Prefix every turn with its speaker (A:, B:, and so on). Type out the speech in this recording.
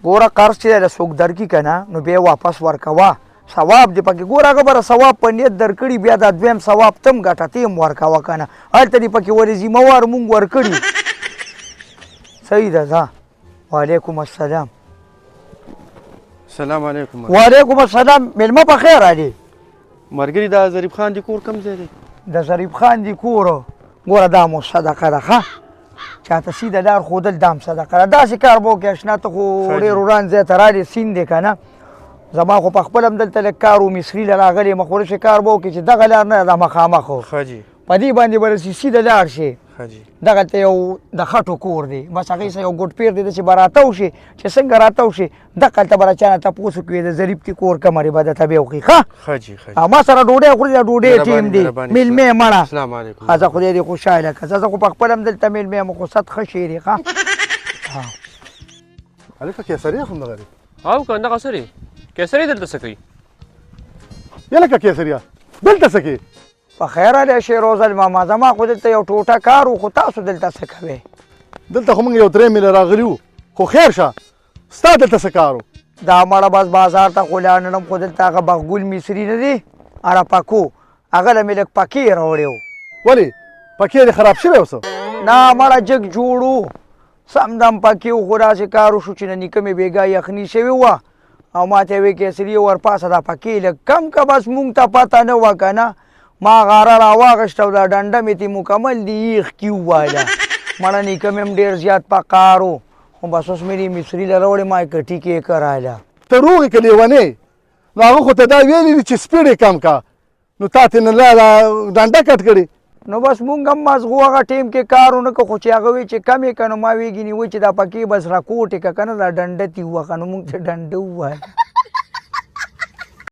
A: ګوره قرض چې دی د څوک درکړي که نه نو بیا یې واپس ورکوه ثواب دې پکې ګوره هغه به ثواب په نیت درکړي بیا دا دویم ثواب ته هم ګټه ته یې هم ورکوه که نه هلته دې پکې ولې ذمهوار مونږ ورکړي صحیح ده ځه وعلیکم السلام
B: سلام علیکم
A: وعلیکم السلام میلمه په خیر علي
B: ملګري دا ظریف خان دی کور کوم ځای دی
A: د ظریف خان دی کور ګوره دا مو صدقه ده ښه چاته سیده لار ښودل دا هم صدقه ده داسې کار به وکړې اشنا ته خو ډېر وران ځای ته رالې سیند دی که نه زما خو په خپل هم دلته لږ کار و مصري له راغلی یم خو داسې کار به وکړې چې دغه لار نه ده مخامخ
B: ښه جي
A: په دې باندې به رسي سیده لاړ شي
B: ښه جي
A: دغلته یو د خټو کور دی بس هغې سره یو ګوټ پیر دی داسې به راتاو شي چې څنګه راتاو شي دغلته به له چا نه تپوس وکړي د ظریف کې کور کمرې به درته بیا وکړي
B: ښه جي
A: ما سره ډوډۍ خوري دا ډوډۍ ټیم دی میلمې یې مړه
B: السلام علیکم
A: ښه زه خدای دې خوشحاله کړه زه خو په خپل هم دلته میلمې یم خو صد ښه شی دی ښه
C: هلکه کیسري خو همدغه دی
D: او که همدغه څه دی کیسري دلته څه کوي
C: یا لکه کیسریا دلته څه کوي
A: په خیر علی شیروز الماما زما خو دلته یو ټوټه کار و خو تاسو دلته څه کوئ
C: دلته خو موږ یو درې میله راغلي وو خو خیر شه ستا دلته څه کار و
A: دا مړه بس بازار ته خو لاړم خو دلته هغه بغګول مصري نه دی ارپکو هغه له مې لږ پکې راوړی و
C: ولې پکې دې خراب شوی اوس
A: نه مړه جګ جوړ و سم دم پکې و خو داسې کار وشو چې نه نیکه مې بېګا یخني شوې وه او ما ته یې ویې کیسري ورپاسه دا پکې لږ کم که بس مونږ ته پته نه وه که نه ما غاره راواغېسته او دا ډنډه مې ترې مکمل د یېخ کې ووایله مړه نیکه مې هم ډېر زیات پکار و خو بس اوس مې دې مصري له راوړې ما یې کټي کې کرایله
C: ته روغې که لیونې نو هغه خو ته دا ویلي دي چې سپیډ یې کم کا نو تا ترې نه ډنډه کټ کړې
A: نو بس مونږ هم مزغو هغه ټیم کې کار ونه کړو خو چې هغه وی چې کم یې که نو ما ویږي نیوی چې دا پکې بس راکوټ یې که که نه دا ډنډه تې ووهه نو مونږ ته ډنډه ووایه